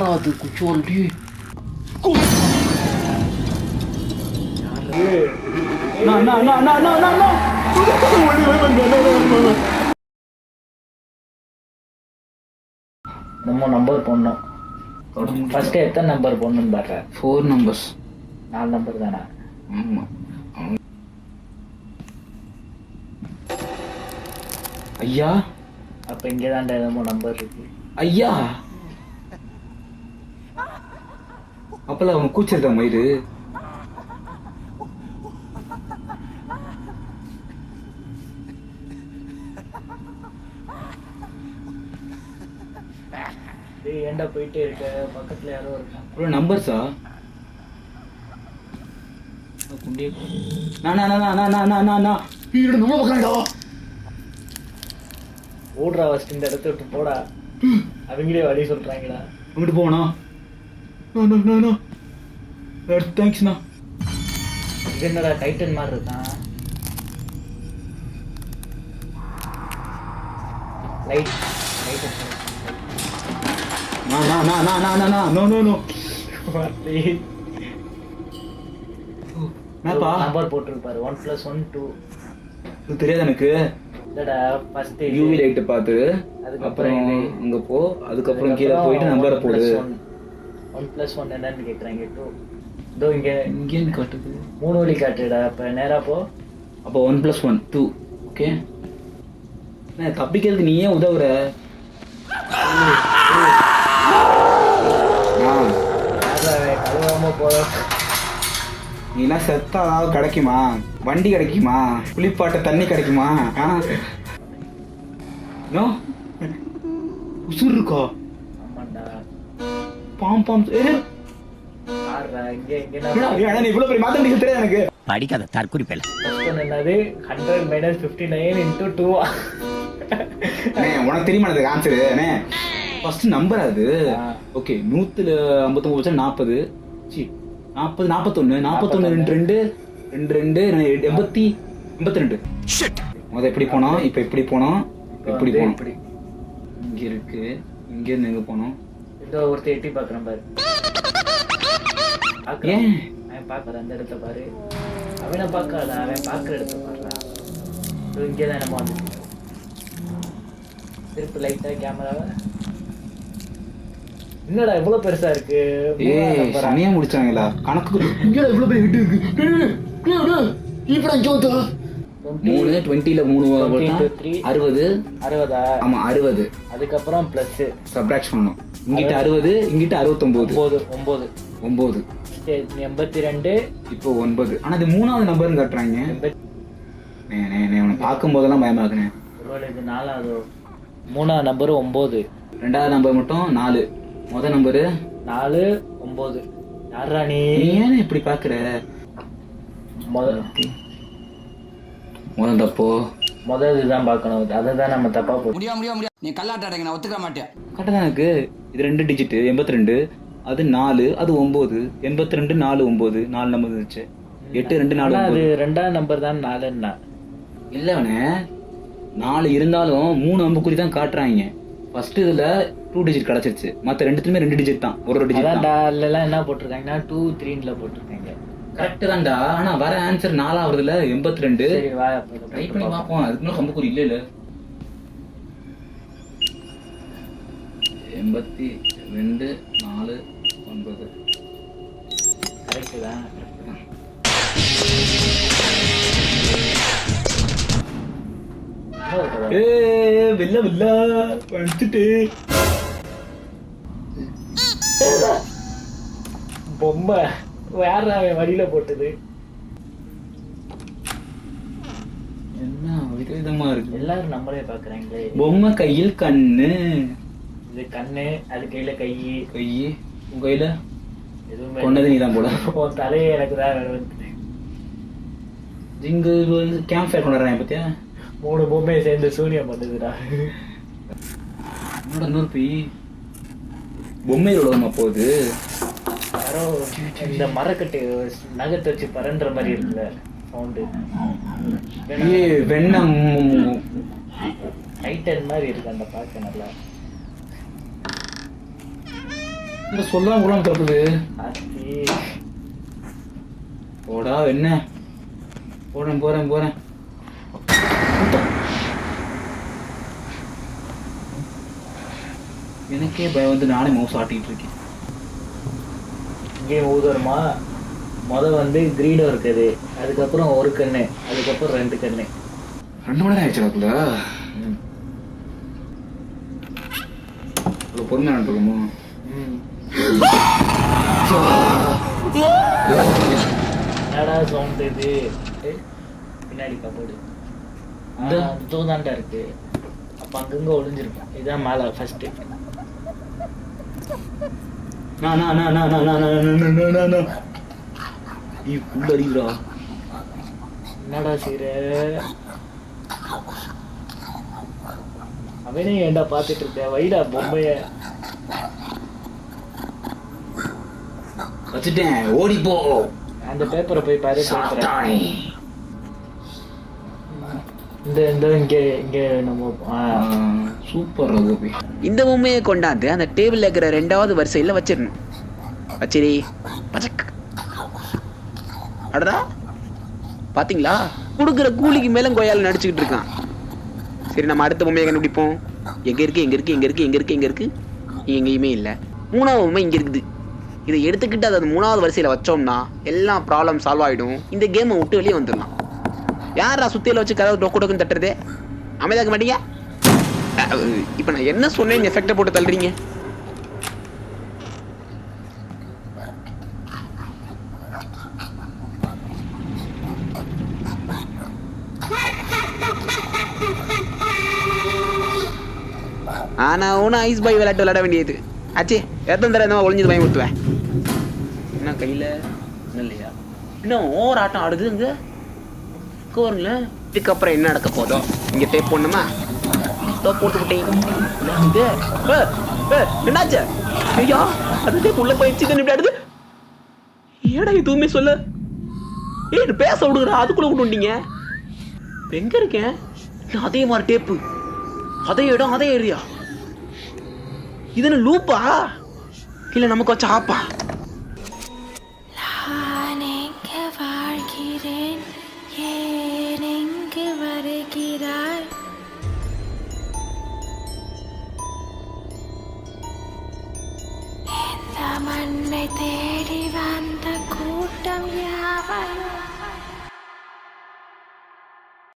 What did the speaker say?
யாராவது குச்சோல்டி நம்ம நம்பர் போடணும். ஃபர்ஸ்ட் எத்தனை நம்பர் போடணும்னு பாரு. 4 நம்பர்ஸ். 4 நம்பர் தானே? ஆமாம். ஐயா அப்போ இங்கே தான்டா என்னமோ நம்பர் இருக்கு. ஐயா அப்பெல்லாம் அவன் கூச்சிருந்தா மயிறு. ஏன்டா போயிட்டே இருக்க? பக்கத்துல யாரோ இருக்காங்க. நம்பர்ஸா? ஓடுறா ஃபர்ஸ்ட் இந்த இடத்த விட்டு போடா. அவங்களே வழி சொல்றாங்கடா. அங்கிட்டு போனா தேங்க்ஸ்ண்ணா. இது என்னடா டைட்டன் மாதிரி இருக்கான். லைட் நம்பர் போட்டுருப்பாரு 1+1 2. தெரியாது எனக்கு. யூவி லைட் பார்த்து அதுக்கப்புறம் அங்க போ. அதுக்கப்புறம் கீழே போயிட்டு நம்பரை போடு. 1+1 என்னன்னு கேக்குறாங்க. 2 இதோ இங்கே காட்டுது. 3 வழி காட்டுடா. அப்ப நேரா போ. அப்போ 1+1 2. ஓகே தப்பிக்கிறதுக்கு நீ ஏன் உதவுற? நீலாம் செத்தா கிடைக்குமா? வண்டி கிடைக்குமா? குளிப்பாட்ட தண்ணி கிடைக்குமா? உசுர் இருக்கா? பாம் பாம் இவ்வளவு பெரிய மாத்த தெரியாது எனக்கு. படிக்காத தற்குறிப்பேல என்னது 100 - 59 × 2. உனக்கு தெரியுமா அதுக்கு ஆன்சரு? ஃபர்ஸ்ட் நம்பர் அது. ஓகே 159 40 40 41 41 2 2 2 82. முத எப்படி போனோம்? இப்ப எப்படி போனோம்? எப்படி போனோம்? இங்க இருக்கு. இங்க இருந்து எங்க போனோம்? இதோ ஒருத்தர் எட்டி பாக்குறேன் பாரு. ஏன் அவன் பாக்குற அந்த இடத்த பாரு. அவனை பாக்காத, அவன் பாக்குற இடத்த பாருடா. இங்கதான் நம்ம வந்து திருப்பி லைட்டா கேமராவை. என்னடா இவ்வளவு பெருசா இருக்கு? சனியா முடிச்சாங்களா கணக்கு? இங்கடா இவ்வளவு பெரிய ஹிட் இருக்கு. 3 20ல 3 60 60. ஆமா 60. அதுக்கப்புறம் பிளஸ் சப்ட்ராக்ட் பண்ணனும். இங்கிட்ட 60 இங்கிட்ட 69 9 82 இப்போ 9. ஆனா இது மூணாவது நம்பர்னு காட்டுறாங்க. பார்க்கும் போதெல்லாம் பயமா இருக்குனே. இது 4வது. மூணாவது நம்பர் 9. ரெண்டாவது நம்பர் மட்டும் 4. முத நம்பரு 4 9. யாரா நீ? ஏன் இப்படி பாக்குற? முதல் தப்போ முதல் இதுதான் பார்க்கணும். அதை தான் நம்ம தப்பா போடுறோம். முடியாது நீ கல்லாட்டாடங்க, நான் ஒத்துக்க மாட்டேன். கரெக்டா தான் இருக்கு. இது 2 டிஜிட் 82. அது 4 அது 9. 82 4 9 4 நம்பர் இருந்துச்சு. 8 2 4. அது ரெண்டாவது நம்பர் தான் 4ன்னா இல்லவனே. 4 இருந்தாலும் 3 அம்புக்குறி தான் காட்டுறாங்க. ஃபர்ஸ்ட் இதுல 2 டிஜிட் கிடைச்சிருச்சு. மத்த ரெண்டுத்துலயுமே 2 டிஜிட் தான். ஒரு டிஜிட் தான். இல்ல என்ன போட்டுருக்காங்கன்னா 2 3ல போட்டுருக்காங்க. கரெக்ட் தான்டா. ஆனா வர ஆன்சர் 4ஆவதுல 82. சரி வா ட்ரை பண்ணி பாப்போம். அதுக்கு இன்னும் அம்புக்குறி இல்ல 82 4 9. கரெக்ட் தான். வெல்ல வந்துட்டு பொம்மை வேற வழியில போட்டது. என்ன விதவிதமா இருக்கு. எல்லாரும் நம்மளே பாக்குறாங்களே. பொம்மை கையில் கண்ணு. இது கண்ணு, அது கையில கை. உங்க கையில எதுவுமே கொண்டது நீதான் போல. உன் தலையே எனக்கு தான் வந்து இங்க கேம்ப் ஃபயர் கொண்டாடுறேன். பத்தியா 3 பொம்மையை சேர்ந்து சூனியம் பண்ணுதுடா. என்னோட இன்னொரு போய் பொம்மையில் உலகமா போகுது. யாரோ இந்த மரக்கட்டு நகத்தை வச்சு பறன்ற மாதிரி இருக்குல்ல சவுண்டு. வெண்ணம் டைட்டன் மாதிரி இருக்கு அந்த பார்க்க. நல்லா இந்த சொல்லாம கூட தப்புது. போடா என்ன போறேன். எனக்கே பயம் வந்து நானே மவுஸ் ஆட்டிட்டு இருக்கேன். கேம் ஊதுறமா வந்து கிரீடோ இருக்குது, அதுக்கப்புறம் ஒரு கண்ணு, அதுக்கப்புறம் 2 கண்ணு. 2 மணி நேரம் ஆயிடுச்சு அதுக்குள்ள. அவ்வளோ பொறுமையாக இருக்கணுமோ? என்னடா சவுண்ட் இது? பின்னாடி கபோர்டு தூதாண்டா இருக்கு. அப்ப அங்கங்க ஒளிஞ்சிருக்கும். இதான் மேல ஃபர்ஸ்ட். நீ புள்ள அடிக்கிறா. என்னடா செய்ற? அவனே ஏன்டா பாத்துட்டு இருக்க? வைடா பொம்மைய. வச்சுட்டேன், ஓடி போ. அந்த பேப்பரை போய் பாரு. இங்க நம்ம சூப்பர் கோபி. இந்த பொம்மையை கொண்டாந்து அந்த டேபிள்ல இருக்கிற 2வது வரிசையில வச்சிடணும். வச்சிரி அடடா, பாத்தீங்களா? கொடுக்குற கூலிக்கு மேல கோயால நடிச்சுக்கிட்டு இருக்கான். சரி, நம்ம அடுத்த பொம்மையை கண்டுபிடிப்போம். எங்க இருக்கு? எங்கேயுமே இல்ல. 3வது பொம்மை இங்க இருக்குது. இதை எடுத்துக்கிட்டு அதை 3வது வரிசையில வச்சோம்னா எல்லா ப்ராப்ளம் சால்வ் ஆயிடும். இந்த கேமை விட்டு வெளியே வந்துடலாம். யாரா சுத்தியில வச்சு கதவு டொக்குன்னு தட்டுறது? அமைதியாக்க மாட்டீங்க? இப்ப நான் என்ன சொன்னேன்? எஃபெக்ட போட்டு தள்ளுறீங்க. ஆனா ஒன்னும் ஐஸ் பாய் விளையாட்டு விளையாட வேண்டியது ஆச்சு. எத்தனை தடவை ஒளிஞ்சது பயம் கொடுத்துவேன். என்ன கையில இல்லையா? இன்னும் ஓவர் ஆட்டம் ஆடுது இங்க. இதுக்கப்புறம் என்ன நடக்க போதோ? இங்க டேப் போடணுமா? போட்டு விட்டீங்க. என்னாச்சு? ஐயா, அது டேப் உள்ள போயிடுச்சு. இப்படி ஆடுது. ஏடா எதுவுமே சொல்ல. ஏன் பேச விடுறா? அதுக்குள்ள விட்டுட்டீங்க. எங்க இருக்கேன்? அதே மாதிரி டேப்பு, அதே இடம், அதே ஏரியா. இது என்ன லூப்பா இல்ல நமக்கு வச்ச ஆப்பா? மண்ணை தேடி வந்த கூட்டம் யாவரும்